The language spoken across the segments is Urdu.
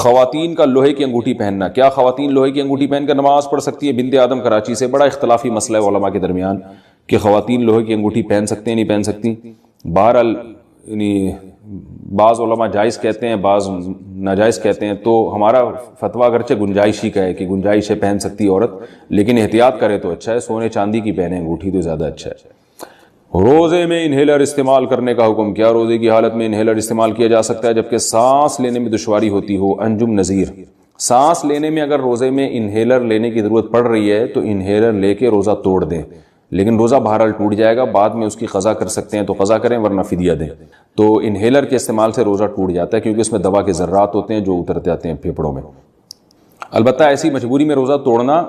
خواتین کا لوہے کی انگوٹھی پہننا، کیا خواتین لوہے کی انگوٹھی پہن کر نماز پڑھ سکتی ہے؟ بنت آدم کراچی سے، بڑا اختلافی مسئلہ ہے علماء کے درمیان کہ خواتین لوہے کی انگوٹھی پہن سکتے ہیں نہیں پہن سکتی. بہرحال یعنی بعض علماء جائز کہتے ہیں، بعض ناجائز کہتے ہیں. تو ہمارا فتویٰ اگرچہ گنجائش ہی کا ہے کہ گنجائش ہے پہن سکتی عورت، لیکن احتیاط کرے تو اچھا ہے، سونے چاندی کی پہنے انگوٹھی تو زیادہ اچھا ہے. روزے میں انہیلر استعمال کرنے کا حکم، کیا روزے کی حالت میں انہیلر استعمال کیا جا سکتا ہے جبکہ سانس لینے میں دشواری ہوتی ہو؟ انجم نذیر، سانس لینے میں اگر روزے میں انہیلر لینے کی ضرورت پڑ رہی ہے تو انہیلر لے کے روزہ توڑ دیں، لیکن روزہ بہرحال ٹوٹ جائے گا، بعد میں اس کی قضا کر سکتے ہیں تو قضا کریں ورنہ فدیہ دیں. تو انہیلر کے استعمال سے روزہ ٹوٹ جاتا ہے کیونکہ اس میں دوا کے ذرات ہوتے ہیں جو اتر جاتے ہیں پھیپھڑوں میں. البتہ ایسی مجبوری میں روزہ توڑنا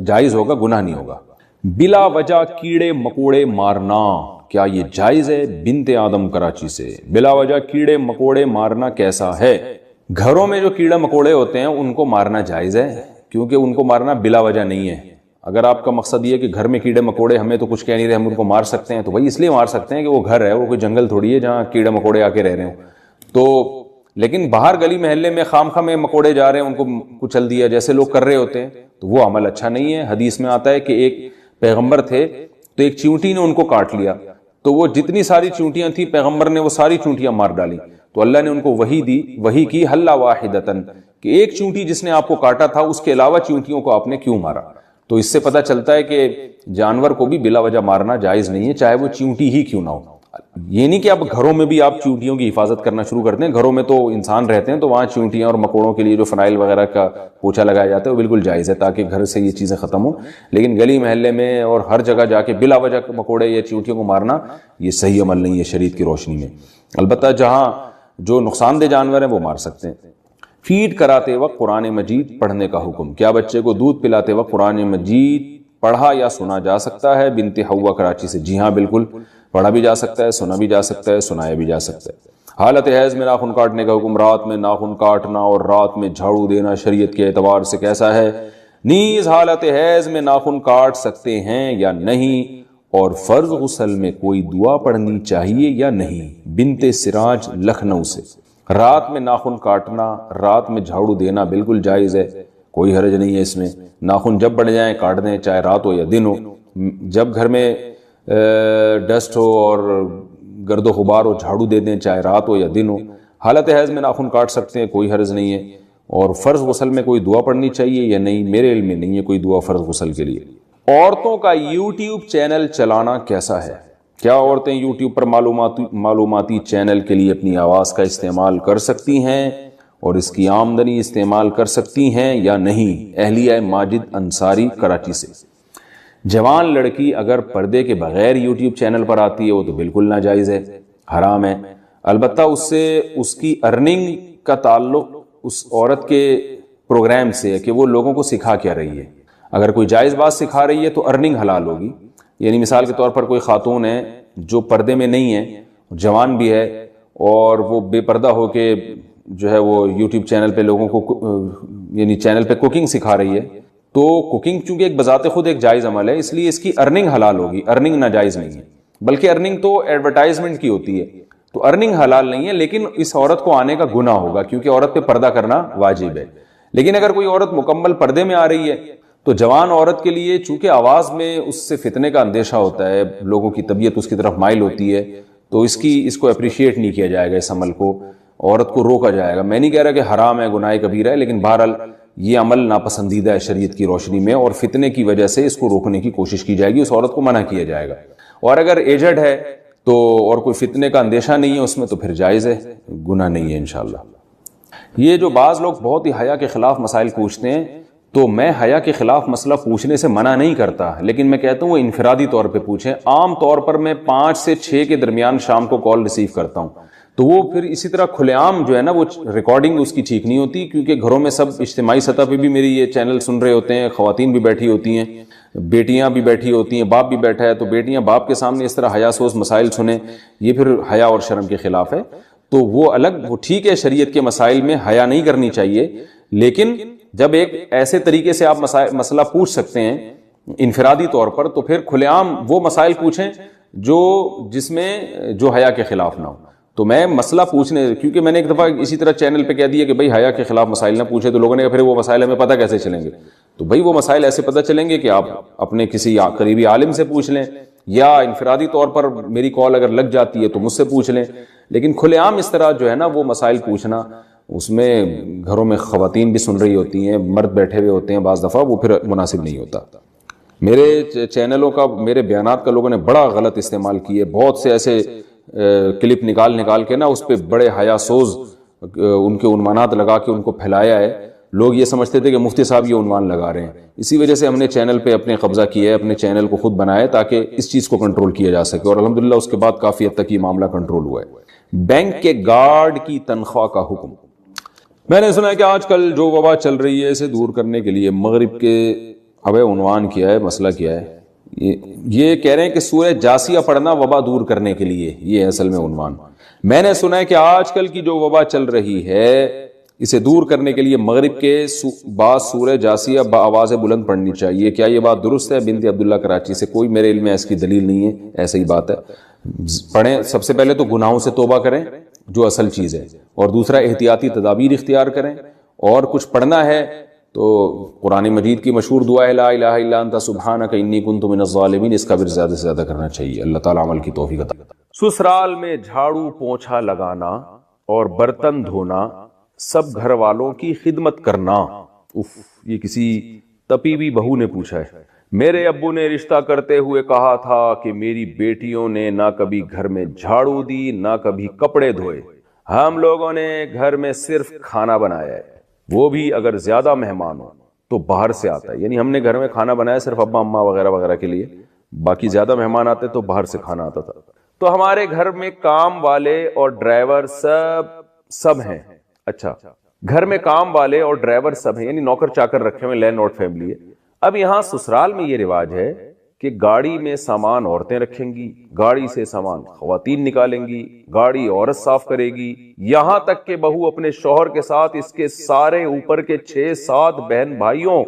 جائز ہوگا، گناہ نہیں ہوگا. بلا وجہ کیڑے مکوڑے مارنا، کیا یہ جائز ہے؟ بنت آدم کراچی سے. بلا وجہ کیڑے مکوڑے مارنا کیسا ہے؟ گھروں میں جو کیڑے مکوڑے ہوتے ہیں ان کو مارنا جائز ہے، کیونکہ ان کو مارنا بلا وجہ نہیں ہے. اگر آپ کا مقصد یہ ہے کہ گھر میں کیڑے مکوڑے ہمیں تو کچھ کہہ نہیں رہے ہم ان کو مار سکتے ہیں، تو وہی اس لیے مار سکتے ہیں کہ وہ گھر ہے، وہ کوئی جنگل تھوڑی ہے جہاں کیڑے مکوڑے آ کے رہ رہے ہوں. تو لیکن باہر گلی محلے میں خام خواہ میں مکوڑے جا رہے ہیں ان کو کچل دیا جیسے لوگ کر رہے ہوتے ہیں، تو وہ عمل اچھا نہیں ہے. حدیث میں آتا ہے کہ ایک پیغمبر تھے تو ایک چیونٹی نے ان کو کاٹ لیا، تو وہ جتنی ساری چونٹیاں تھیں پیغمبر نے وہ ساری چونٹیاں مار ڈالی. تو اللہ نے ان کو وحی دی، وحی کی حل واحدتن، کہ ایک چونٹی جس نے آپ کو کاٹا تھا اس کے علاوہ چونٹیوں کو آپ نے کیوں مارا. تو اس سے پتہ چلتا ہے کہ جانور کو بھی بلا وجہ مارنا جائز نہیں ہے، چاہے وہ چونٹی ہی کیوں نہ ہو. یہ نہیں کہ اب گھروں میں بھی آپ چونٹیوں کی حفاظت کرنا شروع کر دیں. گھروں میں تو انسان رہتے ہیں تو وہاں چونٹیاں اور مکوڑوں کے لیے جو فنائل وغیرہ کا پوچھا لگایا جاتا ہے وہ بالکل جائز ہے تاکہ گھر سے یہ چیزیں ختم ہوں. لیکن گلی محلے میں اور ہر جگہ جا کے بلا وجہ مکوڑے یا چونٹیوں کو مارنا یہ صحیح عمل نہیں ہے شریعت کی روشنی میں. البتہ جہاں جو نقصان دہ جانور ہیں وہ مار سکتے ہیں. فیڈ کراتے وقت قرآن مجید پڑھنے کا حکم، کیا بچے کو دودھ پلاتے وقت قرآن مجید پڑھا یا سنا جا سکتا ہے؟ بنت حوا کراچی سے. جی ہاں بالکل، پڑھا بھی جا سکتا ہے، سنا بھی جا سکتا ہے، سنایا بھی جا سکتا ہے. حالت حیض میں ناخن کاٹنے کا حکم، رات میں ناخن کاٹنا اور رات میں جھاڑو دینا شریعت کے اعتبار سے کیسا ہے؟ نیز حالت حیض میں ناخن کاٹ سکتے ہیں یا نہیں، اور فرض غسل میں کوئی دعا پڑھنی چاہیے یا نہیں؟ بنت سراج لکھنؤ سے. رات میں ناخن کاٹنا، رات میں جھاڑو دینا بالکل جائز ہے، کوئی حرج نہیں ہے اس میں. ناخن جب بڑھ جائیں کاٹ دیں، چاہے رات ہو یا دن ہو. جب گھر میں ڈسٹ ہو اور گرد و غبار ہو جھاڑو دے دیں، چاہے رات ہو یا دن ہو. حالت حیض میں ناخن کاٹ سکتے ہیں، کوئی حرج نہیں ہے. اور فرض غسل میں کوئی دعا پڑھنی چاہیے یا نہیں؟ میرے علم میں نہیں ہے کوئی دعا فرض غسل کے لیے. عورتوں کا یوٹیوب چینل چلانا کیسا ہے؟ کیا عورتیں یوٹیوب پر معلوماتی چینل کے لیے اپنی آواز کا استعمال کر سکتی ہیں اور اس کی آمدنی استعمال کر سکتی ہیں یا نہیں؟ اہلیہ ماجد انصاری کراچی سے. جوان لڑکی اگر پردے کے بغیر یوٹیوب چینل پر آتی ہے وہ تو بالکل ناجائز ہے، حرام ہے. البتہ اس سے اس کی ارننگ کا تعلق اس عورت کے پروگرام سے ہے کہ وہ لوگوں کو سکھا کیا رہی ہے. اگر کوئی جائز بات سکھا رہی ہے تو ارننگ حلال ہوگی. یعنی مثال کے طور پر کوئی خاتون ہے جو پردے میں نہیں ہے، جوان بھی ہے، اور وہ بے پردہ ہو کے جو ہے وہ یوٹیوب چینل پہ لوگوں کو یعنی چینل پہ کوکنگ سکھا رہی ہے، تو کوکنگ چونکہ ایک بذات خود ایک جائز عمل ہے اس لیے اس کی ارننگ حلال ہوگی، ارننگ ناجائز نہیں ہے. بلکہ ارننگ تو ایڈورٹائزمنٹ کی ہوتی ہے، تو ارننگ حلال نہیں ہے، لیکن اس عورت کو آنے کا گناہ ہوگا کیونکہ عورت پہ پردہ کرنا واجب ہے. لیکن اگر کوئی عورت مکمل پردے میں آ رہی ہے تو جوان عورت کے لیے چونکہ آواز میں اس سے فتنے کا اندیشہ ہوتا ہے، لوگوں کی طبیعت اس کی طرف مائل ہوتی ہے، تو اس کو اپریشیٹ نہیں کیا جائے گا، اس عمل کو عورت کو روکا جائے گا. میں نہیں کہہ رہا کہ حرام ہے، گناہ کبیرہ ہے، لیکن بہرحال یہ عمل ناپسندیدہ ہے شریعت کی روشنی میں، اور فتنے کی وجہ سے اس کو روکنے کی کوشش کی جائے گی، اس عورت کو منع کیا جائے گا. اور اگر ایجڈ ہے تو اور کوئی فتنے کا اندیشہ نہیں ہے اس میں تو پھر جائز ہے، گناہ نہیں ہے انشاءاللہ. یہ جو بعض لوگ بہت ہی حیا کے خلاف مسائل پوچھتے ہیں، تو میں حیا کے خلاف مسئلہ پوچھنے سے منع نہیں کرتا، لیکن میں کہتا ہوں وہ انفرادی طور پہ پوچھیں. عام طور پر میں 5 سے 6 کے درمیان شام کو کال ریسیو کرتا ہوں، تو وہ پھر اسی طرح کھلے عام جو ہے نا وہ ریکارڈنگ اس کی ٹھیک نہیں ہوتی، کیونکہ گھروں میں سب اجتماعی سطح پہ بھی میری یہ چینل سن رہے ہوتے ہیں، خواتین بھی بیٹھی ہوتی ہیں، بیٹیاں بھی بیٹھی ہوتی ہیں، باپ بھی بیٹھا ہے، تو بیٹیاں باپ کے سامنے اس طرح حیا سوز مسائل سنیں، یہ پھر حیا اور شرم کے خلاف ہے. تو وہ الگ، وہ ٹھیک ہے شریعت کے مسائل میں حیا نہیں کرنی چاہیے، لیکن جب ایک ایسے طریقے سے آپ مسئلہ پوچھ سکتے ہیں انفرادی طور پر، تو پھر کھلے عام وہ مسائل پوچھیں جس میں جو حیا کے خلاف نہ ہو. تو میں مسئلہ پوچھنے، کیونکہ میں نے ایک دفعہ اسی طرح چینل پہ کہہ دیا کہ بھائی حیا کے خلاف مسائل نہ پوچھے، تو لوگوں نے کہا پھر وہ مسائل ہمیں پتہ کیسے چلیں گے؟ تو بھائی وہ مسائل ایسے پتہ چلیں گے کہ آپ اپنے کسی قریبی عالم سے پوچھ لیں، یا انفرادی طور پر میری کال اگر لگ جاتی ہے تو مجھ سے پوچھ لیں. لیکن کھلے عام اس طرح جو ہے نا وہ مسائل پوچھنا، اس میں گھروں میں خواتین بھی سن رہی ہوتی ہیں، مرد بیٹھے ہوئے ہوتے ہیں، بعض دفعہ وہ پھر مناسب نہیں ہوتا. میرے چینلوں کا، میرے بیانات کا لوگوں نے بڑا غلط استعمال کیے، بہت سے ایسے کلپ نکال کے نا اس پہ بڑے حیا سوز ان کے عنوانات لگا کے ان کو پھیلایا ہے. لوگ یہ سمجھتے تھے کہ مفتی صاحب یہ عنوان لگا رہے ہیں. اسی وجہ سے ہم نے چینل پہ اپنے قبضہ کیا ہے، اپنے چینل کو خود بنایا تاکہ اس چیز کو کنٹرول کیا جا سکے، اور الحمدللہ اس کے بعد کافی حد تک یہ معاملہ کنٹرول ہوا ہے. بینک کے گارڈ کی تنخواہ کا حکم. میں نے سنا ہے کہ آج کل جو وبا چل رہی ہے اسے دور کرنے کے لیے مغرب کے عنوان کیا ہے، مسئلہ کیا ہے، یہ کہہ رہے ہیں کہ سورہ جاسیہ پڑھنا وبا دور کرنے کے لیے، یہ ہے اصل میں عنوان. میں نے سنا ہے کہ آج کل کی جو وبا چل رہی ہے اسے دور کرنے کے لیے مغرب کے بعد سورہ جاسیہ بآواز بلند پڑھنی چاہیے. کیا یہ بات درست ہے؟ بنت عبداللہ کراچی سے. کوئی میرے علم میں اس کی دلیل نہیں ہے، ایسے ہی بات ہے. پڑھیں. سب سے پہلے تو گناہوں سے توبہ کریں جو اصل چیز ہے، اور دوسرا احتیاطی تدابیر اختیار کریں. اور کچھ پڑھنا ہے تو قرآن مجید کی مشہور دعا ہے لا الہ الا انت سبحانک انی کنت من الظالمین، اس کا بھی زیادہ سے زیادہ کرنا چاہیے. اللہ تعالیٰ عمل کی توفیق عطا. سسرال میں جھاڑو پونچھا لگانا اور برتن دھونا، سب گھر والوں کی خدمت کرنا. یہ کسی تپیوی بہو نے پوچھا ہے. میرے ابو نے رشتہ کرتے ہوئے کہا تھا کہ میری بیٹیوں نے نہ کبھی گھر میں جھاڑو دی نہ کبھی کپڑے دھوئے. ہم لوگوں نے گھر میں صرف کھانا بنایا ہے، وہ بھی اگر زیادہ مہمان ہو تو باہر سے آتا ہے. یعنی ہم نے گھر میں کھانا بنایا صرف ابا اماں وغیرہ وغیرہ کے لیے، باقی زیادہ مہمان آتے تو باہر سے کھانا آتا تھا. تو ہمارے گھر میں کام والے اور ڈرائیور سب ہیں. اچھا، گھر میں کام والے اور ڈرائیور سب ہیں، یعنی نوکر چاکر رکھے ہوئے، لینڈ لارڈ فیملی ہے. اب یہاں سسرال میں یہ رواج ہے کہ گاڑی میں سامان عورتیں رکھیں گی، گاڑی سے سامان خواتین نکالیں گی، گاڑی عورت صاف کرے گی، یہاں تک کہ بہو اپنے شوہر کے ساتھ اس کے سارے اوپر کے 6-7 بہن بھائیوں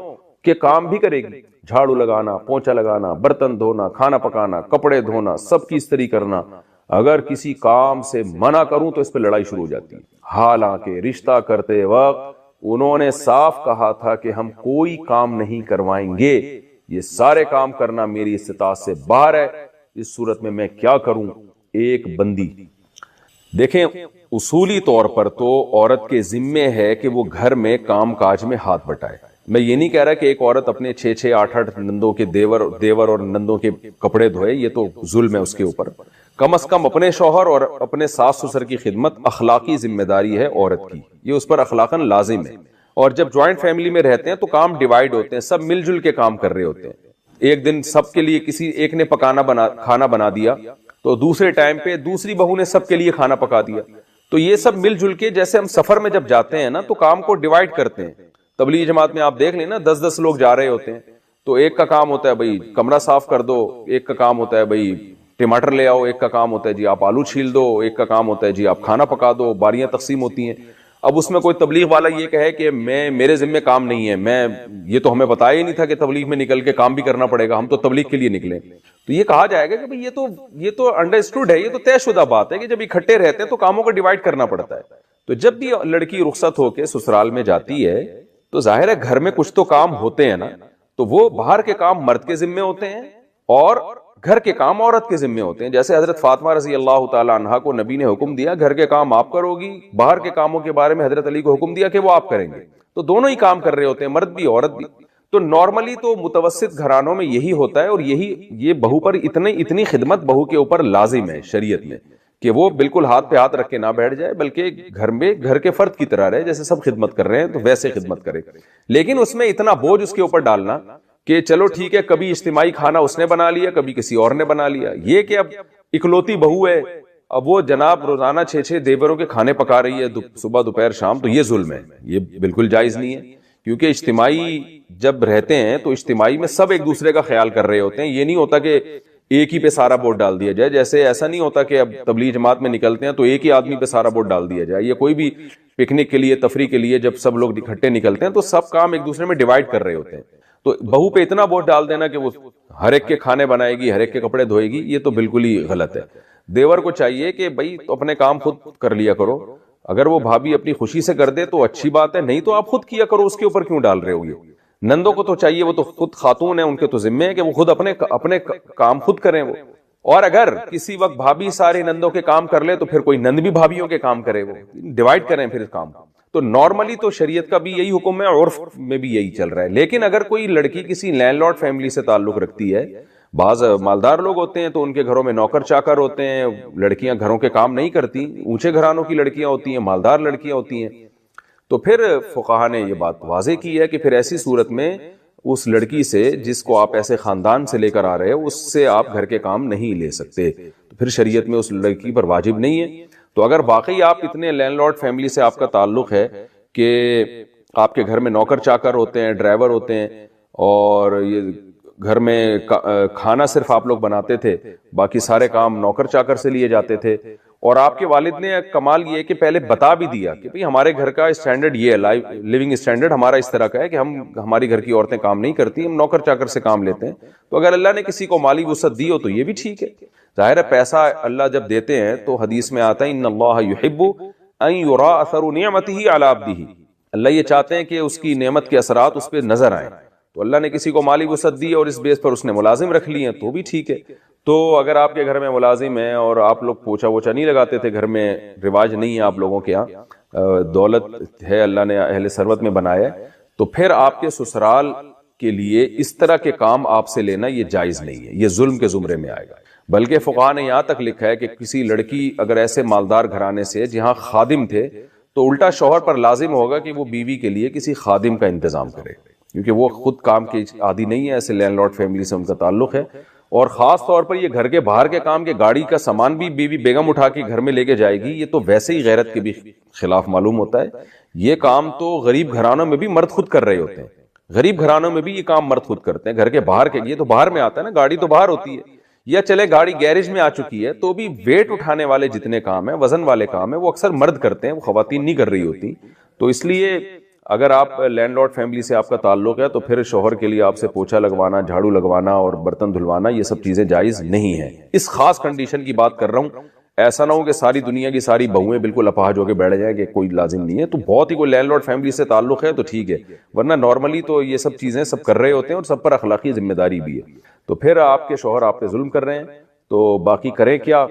کے کام بھی کرے گی. جھاڑو لگانا، پونچھا لگانا، برتن دھونا، کھانا پکانا، کپڑے دھونا، سب کی استری کرنا. اگر کسی کام سے منع کروں تو اس پہ لڑائی شروع ہو جاتی ہے. حالانکہ رشتہ کرتے وقت انہوں نے صاف کہا تھا کہ ہم کوئی کام نہیں کروائیں گے، یہ سارے کام کرنا میری استطاعت سے باہر ہے. اس صورت میں کیا کروں؟ ایک بندی. دیکھیں، اصولی طور پر تو عورت کے ذمے ہے کہ وہ گھر میں کام کاج میں ہاتھ بٹائے. میں یہ نہیں کہہ رہا کہ ایک عورت اپنے 6-8 نندوں کے دیور اور نندوں کے کپڑے دھوئے، یہ تو ظلم ہے اس کے اوپر. کم از کم اپنے شوہر اور اپنے ساس سسر کی خدمت اخلاقی ذمہ داری ہے عورت کی، یہ اس پر اخلاقاً لازم ہے. اور جب جوائنٹ فیملی میں رہتے ہیں تو کام ڈیوائیڈ ہوتے ہیں، سب مل جل کے کام کر رہے ہوتے ہیں. ایک دن سب کے لیے کسی ایک نے کھانا بنا دیا تو دوسرے ٹائم پہ دوسری بہو نے سب کے لیے کھانا پکا دیا. تو یہ سب مل جل کے، جیسے ہم سفر میں جب جاتے ہیں نا تو کام کو ڈیوائیڈ کرتے ہیں. تبلیغ جماعت میں آپ دیکھ لیں نا، 10 لوگ جا رہے ہوتے ہیں تو ایک کا کام ہوتا ہے بھائی کمرہ صاف کر دو، ایک کا کام ہوتا ہے بھائی ٹماٹر لے آؤ، ایک کا کام ہوتا ہے جی آپ آلو چھیل دو، ایک کا کام ہوتا ہے جی آپ کھانا پکا دو. باریاں تقسیم ہوتی ہیں. اب اس میں کوئی تبلیغ والا یہ کہے کہ میرے ذمہ کام نہیں ہے، یہ تو ہمیں بتایا ہی نہیں تھا کہ تبلیغ میں نکل کے کام بھی کرنا پڑے گا، ہم تو تبلیغ کے لیے نکلے. تو یہ کہا جائے گا کہ بھئی یہ تو انڈرسٹوڈ ہے، یہ تو طے شدہ بات ہے کہ جب اکٹھے رہتے ہیں تو کاموں کو ڈیوائیڈ کرنا پڑتا ہے. تو جب بھی لڑکی رخصت ہو کے سسرال میں جاتی ہے تو ظاہر ہے گھر میں کچھ تو کام ہوتے ہیں نا، تو وہ باہر کے کام مرد کے ذمے ہوتے ہیں اور گھر کے کام عورت کے ذمے ہوتے ہیں. جیسے حضرت فاطمہ رضی اللہ تعالی عنہا کو نبی نے حکم دیا گھر کے کام آپ کرو گی، باہر کے کاموں کے بارے میں حضرت علی کو حکم دیا کہ وہ آپ کریں گے. تو دونوں ہی کام کر رہے ہوتے ہیں، مرد بھی عورت بھی. تو نارملی تو متوسط گھرانوں میں یہی ہوتا ہے، اور یہ بہو پر اتنی خدمت بہو کے اوپر لازم ہے شریعت میں کہ وہ بالکل ہاتھ پہ ہاتھ رکھ کے نہ بیٹھ جائے، بلکہ گھر میں گھر کے فرد کی طرح رہے. جیسے سب خدمت کر رہے ہیں تو ویسے خدمت کرے. لیکن اس میں اتنا بوجھ اس کے اوپر ڈالنا کہ چلو ٹھیک ہے کبھی اجتماعی کھانا اس نے بنا لیا، کبھی کسی اور نے بنا لیا، یہ کہ اب اکلوتی بہو ہے، اب وہ جناب روزانہ 6 دیوروں کے کھانے پکا رہی ہے صبح دوپہر شام، تو یہ ظلم ہے، یہ بالکل جائز نہیں ہے. کیونکہ اجتماعی جب رہتے ہیں تو اجتماعی میں سب ایک دوسرے کا خیال کر رہے ہوتے ہیں. یہ نہیں ہوتا کہ ایک ہی پہ سارا ووٹ ڈال دیا جائے. جیسے ایسا نہیں ہوتا کہ اب تبلیغ جماعت میں نکلتے ہیں تو ایک ہی آدمی پہ سارا ووٹ ڈال دیا جائے. یہ کوئی بھی پکنک کے لیے، تفریح کے لیے جب سب لوگ اکٹھے نکلتے ہیں تو سب کام ایک دوسرے میں ڈیوائیڈ کر رہے ہوتے ہیں. تو بہو پہ اتنا ووٹ ڈال دینا کہ وہ ہر ایک کے کھانے بنائے گی، ہر ایک کے کپڑے دھوئے گی، یہ تو بالکل ہی غلط ہے. دیور کو چاہیے کہ بھائی تو اپنے کام خود کر لیا کرو, اگر وہ بھابھی اپنی خوشی سے کر دے تو اچھی بات ہے, نہیں تو آپ خود کیا کرو, اس کے اوپر کیوں ڈال رہے ہو. یہ نندوں کو تو چاہیے, وہ تو خود خاتون ہیں, ان کے تو ذمے ہے کہ وہ خود اپنے کام خود کریں وہ. اور اگر کسی وقت بھابھی سارے نندوں کے کام کر لے تو پھر کوئی نند بھی بھابھیوں کے کام کرے, وہ ڈیوائڈ کریں پھر اس کام. تو نارملی تو شریعت کا بھی یہی حکم ہے, عرف میں بھی یہی چل رہا ہے. لیکن اگر کوئی لڑکی کسی لینڈ لارڈ فیملی سے تعلق رکھتی ہے, بعض مالدار لوگ ہوتے ہیں تو ان کے گھروں میں نوکر چاکر ہوتے ہیں, لڑکیاں گھروں کے کام نہیں کرتی, اونچے گھرانوں کی لڑکیاں ہوتی ہیں, مالدار لڑکیاں ہوتی ہیں, تو پھر فقہا نے یہ بات واضح کی ہے کہ پھر ایسی صورت میں اس لڑکی سے جس کو آپ ایسے خاندان سے لے کر آ رہے ہیں اس سے آپ گھر کے کام نہیں لے سکتے, تو پھر شریعت میں اس لڑکی پر واجب نہیں ہے. تو اگر واقعی آپ اتنے لینڈ لارڈ فیملی سے آپ کا تعلق ہے کہ آپ کے گھر میں نوکر چاکر ہوتے ہیں, ڈرائیور ہوتے ہیں, اور یہ گھر میں کھانا صرف آپ لوگ بناتے تھے, باقی سارے کام نوکر چاکر سے لیے جاتے تھے, اور آپ کے والد نے کمال یہ کہ پہلے بتا بھی دیا کہ بھئی ہمارے گھر کا اسٹینڈرڈ یہ ہے, لیونگ اسٹینڈرڈ ہمارا اس طرح کا ہے کہ ہماری گھر کی عورتیں کام نہیں کرتی, ہم نوکر چاکر سے کام لیتے ہیں. تو اگر اللہ نے کسی کو مالی وسعت دی ہو تو یہ بھی ٹھیک ہے. ظاہر ہے پیسہ اللہ جب دیتے ہیں تو حدیث میں آتا ہے ان اللہ یحب ان یرا اثر نعمتہ علی عبدہ, اللہ یہ چاہتے ہیں کہ اس کی نعمت کے اثرات اس پہ نظر آئیں. تو اللہ نے کسی کو مالی وسعت دی اور اس بیس پر اس نے ملازم رکھ لی ہیں تو بھی ٹھیک ہے. تو اگر آپ کے گھر میں ملازم ہیں اور آپ لوگ پوچھا ووچھا نہیں لگاتے تھے, گھر میں رواج نہیں ہے آپ لوگوں کے ہاں, دولت ہے اللہ نے اہل ثروت میں بنایا ہے, تو پھر آپ کے سسرال کے لیے اس طرح کے کام آپ سے لینا یہ جائز نہیں ہے, یہ ظلم کے زمرے میں آئے گا. بلکہ فقہا نے یہاں تک لکھا ہے کہ کسی لڑکی اگر ایسے مالدار گھرانے سے جہاں خادم تھے تو الٹا شوہر پر لازم ہوگا کہ وہ بیوی کے لیے کسی خادم کا انتظام کرے, کیونکہ وہ خود کام کی عادی نہیں ہے, ایسے لینڈ لارڈ فیملی سے ان کا تعلق ہے. اور خاص طور پر یہ گھر کے باہر کے کام کے گاڑی کا سامان بھی بیوی بیگم اٹھا کے گھر میں لے کے جائے گی, یہ تو ویسے ہی غیرت کے بھی خلاف معلوم ہوتا ہے. یہ کام تو غریب گھرانوں میں بھی مرد خود کر رہے ہوتے ہیں, غریب گھرانوں میں بھی یہ کام مرد خود کرتے ہیں. گھر کے باہر کے, یہ تو باہر میں آتا ہے نا, گاڑی تو باہر ہوتی ہے, یا چلے گاڑی گیرج میں آ چکی ہے تو بھی ویٹ اٹھانے والے جتنے کام ہیں, وزن والے کام ہیں, وہ اکثر مرد کرتے ہیں, وہ خواتین نہیں کر رہی ہوتی. تو اس لیے اگر آپ لینڈ لارڈ فیملی سے آپ کا تعلق ہے تو پھر شوہر کے لیے آپ سے پوچھا لگوانا, جھاڑو لگوانا اور برتن دھلوانا یہ سب چیزیں جائز نہیں ہیں. اس خاص کنڈیشن کی بات کر رہا ہوں, ایسا نہ ہو کہ ساری دنیا کی ساری بہویں بالکل اپاہج ہو کے بیٹھ جائیں کہ کوئی لازم نہیں ہے. تو بہت ہی کوئی لینڈ لارڈ فیملی سے تعلق ہے تو ٹھیک ہے, ورنہ نارملی تو یہ سب چیزیں سب کر رہے ہوتے ہیں اور سب پر اخلاقی ذمہ داری بھی ہے. تو پھر آپ کے شوہر آپ پہ ظلم کر رہے ہیں, تو باقی کریں کیا,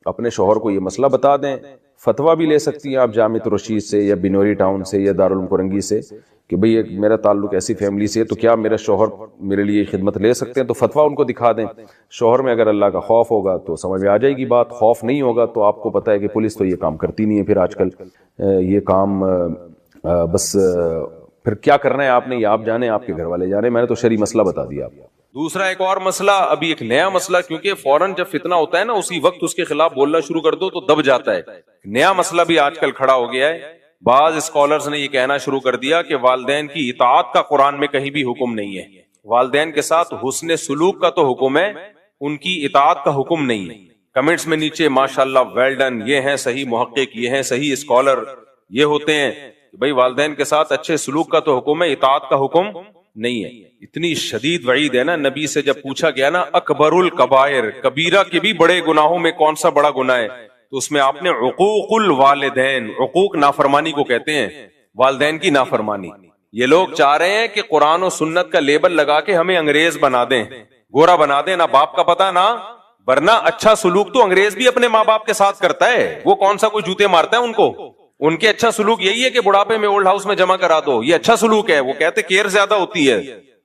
اپنے شوہر کو یہ مسئلہ بتا دیں. فتویٰ بھی لے سکتی ہیں آپ جامع رشید سے یا بنوری ٹاؤن سے یا دارالعلوم کرنگی سے کہ بھئی میرا تعلق ایسی فیملی سے ہے تو کیا میرا شوہر میرے لیے خدمت لے سکتے ہیں, تو فتویٰ ان کو دکھا دیں. شوہر میں اگر اللہ کا خوف ہوگا تو سمجھ میں آ جائے گی بات, خوف نہیں ہوگا تو آپ کو پتہ ہے کہ پولیس تو یہ کام کرتی نہیں ہے. پھر آج کل یہ کام بس پھر کیا کرنا ہے آپ نے, یہ آپ جانے, آپ کے گھر والے جانے. میں نے تو شرعی مسئلہ بتا دیا آپ کو. دوسرا ایک اور مسئلہ, ابھی ایک نیا مسئلہ, کیونکہ فوراً جب فتنہ ہوتا ہے نا اسی وقت اس کے خلاف بولنا شروع کر دو تو دب جاتا ہے. نیا مسئلہ بھی آج کل کھڑا ہو گیا ہے. بعض اسکالرز نے یہ کہنا شروع کر دیا کہ والدین کی اطاعت کا قرآن میں کہیں بھی حکم نہیں ہے. والدین کے ساتھ حسن سلوک کا تو حکم ہے, ان کی اطاعت کا حکم نہیں ہے. کمنٹس میں نیچے ماشاءاللہ ویل ڈن, یہ ہیں صحیح محقق, یہ ہیں صحیح اسکالر, یہ ہوتے ہیں بھئی والدین کے ساتھ اچھے سلوک کا تو حکم ہے, اطاعت کا حکم نہیں ہے. اتنی شدید وعید ہے نا. نبی سے جب پوچھا گیا نا اکبر الکبائر, کبیرہ کے بھی بڑے گناہوں میں کون سا بڑا گناہ ہے, تو اس میں آپ نے عقوق الوالدین, عقوق نافرمانی کو کہتے ہیں, والدین کی نافرمانی. یہ لوگ چاہ رہے ہیں کہ قرآن و سنت کا لیبل لگا کے ہمیں انگریز بنا دیں, گورا بنا دیں, نہ باپ کا پتہ نہ, ورنہ اچھا سلوک تو انگریز بھی اپنے ماں باپ کے ساتھ کرتا ہے. وہ کون سا کوئی جوتے مارتا ہے ان کو, ان کے اچھا سلوک یہی ہے کہ بڑھاپے میں اولڈ ہاؤس میں جمع کرا دو, یہ اچھا سلوک ہے. وہ کہتے کیئر زیادہ ہوتی ہے,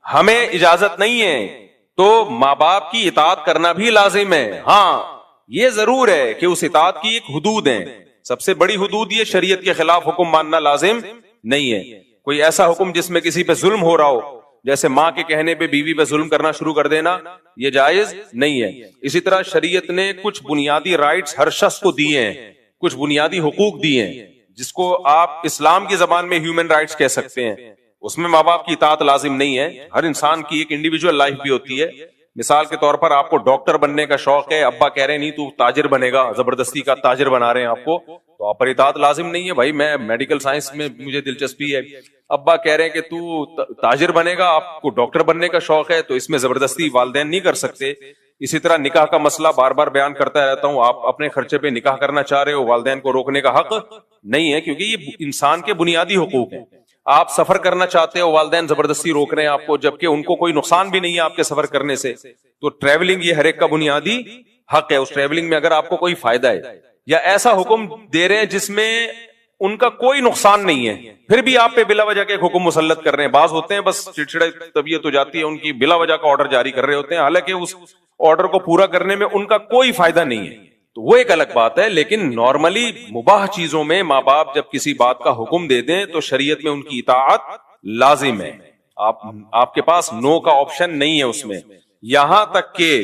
ہمیں اجازت نہیں ہے. تو ماں باپ کی اطاعت کرنا بھی لازم ہے. ہاں یہ ضرور ہے کہ اس اطاعت کی ایک حدود ہے, سب سے بڑی حدود یہ شریعت کے خلاف حکم ماننا لازم نہیں ہے. کوئی ایسا حکم جس میں کسی پہ ظلم ہو رہا ہو, جیسے ماں کے کہنے پہ بیوی پہ ظلم کرنا شروع کر دینا, یہ جائز نہیں ہے. اسی طرح شریعت نے کچھ بنیادی رائٹس ہر شخص کو دیے ہیں, کچھ بنیادی حقوق دیے ہیں, جس کو آپ اسلام کی زبان میں ہیومن رائٹس کہہ سکتے ہیں. اس میں ماں باپ کی اطاعت لازم نہیں ہے. ہر انسان کی ایک انڈیویجول لائف بھی ہوتی ہے. مثال کے طور پر آپ کو ڈاکٹر بننے کا شوق ہے, ابا کہہ رہے ہیں نہیں تو تاجر بنے گا, زبردستی کا تاجر بنا رہے ہیں آپ کو, تو آپ پر اطاعت لازم نہیں ہے. بھائی میں میڈیکل سائنس میں مجھے دلچسپی ہے, ابا کہہ رہے ہیں کہ تو تاجر بنے گا, آپ کو ڈاکٹر بننے کا شوق ہے, تو اس میں زبردستی والدین نہیں کر سکتے. اسی طرح نکاح کا مسئلہ بار بار بیان کرتا رہتا ہوں، آپ اپنے خرچے پہ نکاح کرنا چاہ رہے ہو، والدین کو روکنے کا حق نہیں ہے، کیونکہ یہ انسان کے بنیادی حقوق ہیں۔ آپ سفر کرنا چاہتے ہو، والدین زبردستی روک رہے ہیں آپ کو، جبکہ ان کو کوئی نقصان بھی نہیں ہے آپ کے سفر کرنے سے، تو ٹریولنگ یہ ہر ایک کا بنیادی حق ہے۔ اس ٹریولنگ میں اگر آپ کو کوئی فائدہ ہے، یا ایسا حکم دے رہے ہیں جس میں ان کا کوئی نقصان نہیں ہے، پھر بھی آپ پہ بلا وجہ کے ایک حکم مسلط کر رہے ہیں۔ بعض ہوتے ہیں بس چڑچڑے طبیعت ہو جاتی ہے ان کی، بلا وجہ کا آرڈر جاری کر رہے ہوتے ہیں، حالانکہ اس آرڈر کو پورا کرنے میں ان کا کوئی فائدہ نہیں ہے، تو وہ ایک الگ بات ہے۔ لیکن نارملی مباح چیزوں میں ماں باپ جب کسی بات کا حکم دے دیں تو شریعت میں ان کی اطاعت لازم ہے، آپ کے پاس نو کا آپشن نہیں ہے اس میں، یہاں تک کہ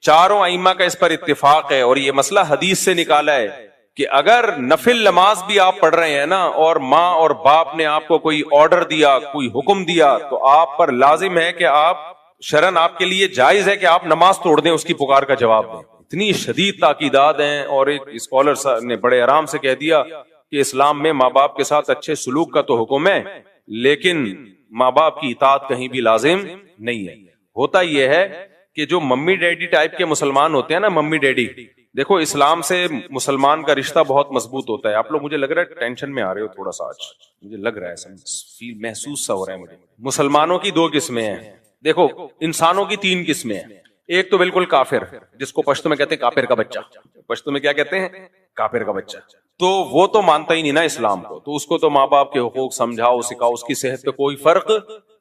چاروں ائمہ کا اس پر اتفاق ہے، اور یہ مسئلہ حدیث سے نکالا ہے کہ اگر نفل نماز بھی آپ پڑھ رہے ہیں نا، اور ماں اور باپ نے آپ کو کوئی آرڈر دیا، کوئی حکم دیا، تو آپ پر لازم ہے کہ آپ شرعاً آپ کے لیے جائز ہے کہ آپ نماز توڑ دیں، اس کی پکار کا جواب دیں۔ اتنی شدید تاکیدات ہیں، اور ایک اسکالر نے بڑے آرام سے کہہ دیا کہ اسلام میں ماں باپ کے ساتھ اچھے سلوک کا تو حکم ہے، لیکن ماں باپ کی اطاعت کہیں بھی لازم نہیں ہے۔ ہوتا یہ ہے کہ جو ممی ڈیڈی ٹائپ کے مسلمان ہوتے ہیں نا، ممی ڈیڈی، دیکھو اسلام سے مسلمان کا رشتہ بہت مضبوط ہوتا ہے۔ آپ لوگ مجھے لگ رہا ہے ٹینشن میں آ رہے ہو تھوڑا سا، آج مجھے لگ رہا ہے فیل محسوس سا ہو رہا ہے مجھے۔ مسلمانوں کی دو قسمیں ہیں، دیکھو انسانوں کی تین قسمیں ہیں۔ ایک تو بالکل کافر، جس کو پشتو میں کہتے ہیں کافر کا بچہ، پشتو میں کیا کہتے ہیں؟ کافر کا بچہ، تو وہ تو مانتا ہی نہیں نا اسلام کو، تو اس کو تو ماں باپ کے حقوق سمجھاؤ سکھاؤ، اس کی صحت پہ کوئی فرق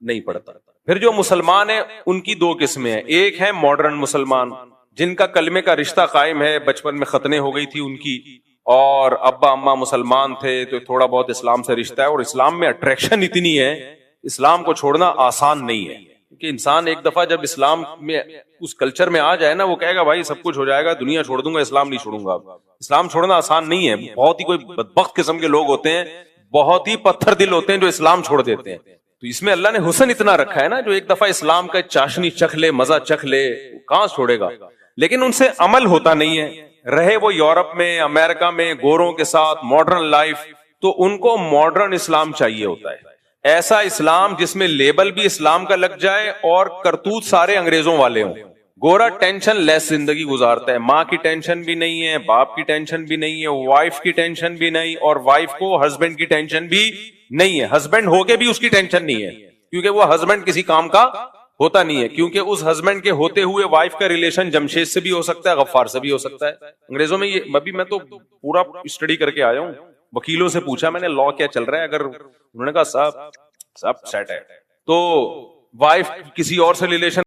نہیں پڑتا۔ پھر جو مسلمان ہیں ان کی دو قسمیں ہیں، ایک ہے ماڈرن مسلمان، جن کا کلمے کا رشتہ قائم ہے، بچپن میں ختنیں ہو گئی تھی ان کی، اور ابا اماں مسلمان تھے تو تھوڑا بہت اسلام سے رشتہ ہے، اور اسلام میں اٹریکشن اتنی ہے، اسلام کو چھوڑنا آسان نہیں ہے، کہ انسان ایک دفعہ جب اسلام میں اس کلچر میں آ جائے نا، وہ کہے گا بھائی سب کچھ ہو جائے گا، دنیا چھوڑ دوں گا، اسلام نہیں چھوڑوں گا۔ اسلام چھوڑنا آسان نہیں ہے، بہت ہی کوئی بدبخت قسم کے لوگ ہوتے ہیں، بہت ہی پتھر دل ہوتے ہیں جو اسلام چھوڑ دیتے ہیں۔ تو اس میں اللہ نے حسن اتنا رکھا ہے نا، جو ایک دفعہ اسلام کا چاشنی چکھ لے، مزہ چکھ لے، کہاں چھوڑے گا؟ لیکن ان سے عمل ہوتا نہیں ہے، رہے وہ یورپ میں، امریکہ میں، گوروں کے ساتھ ماڈرن لائف، تو ان کو ماڈرن اسلام چاہیے ہوتا ہے، ایسا اسلام جس میں لیبل بھی اسلام کا لگ جائے اور کرتوت سارے انگریزوں والے ہوں۔ گورا ٹینشن لیس زندگی گزارتا ہے، ماں کی ٹینشن بھی نہیں ہے، باپ کی ٹینشن بھی نہیں ہے، وائف کی ٹینشن بھی نہیں، اور وائف کو ہسبینڈ کی ٹینشن بھی نہیں ہے، ہسبینڈ ہو کے بھی اس کی ٹینشن نہیں ہے، کیونکہ وہ ہسبینڈ کسی کام کا ہوتا نہیں ہے، کیونکہ اس ہسبینڈ کے ہوتے ہوئے وائف کا ریلیشن جمشید سے بھی ہو سکتا ہے، غفار سے بھی ہو سکتا ہے۔ انگریزوں میں یہ ابھی میں تو پورا اسٹڈی کر کے آیا ہوں، وکیلوں سے پوچھا میں نے لا کیا چل رہا ہے، اگر انہوں نے کہا صاحب سیٹ ہے، تو وائف کسی اور سے ریلیشن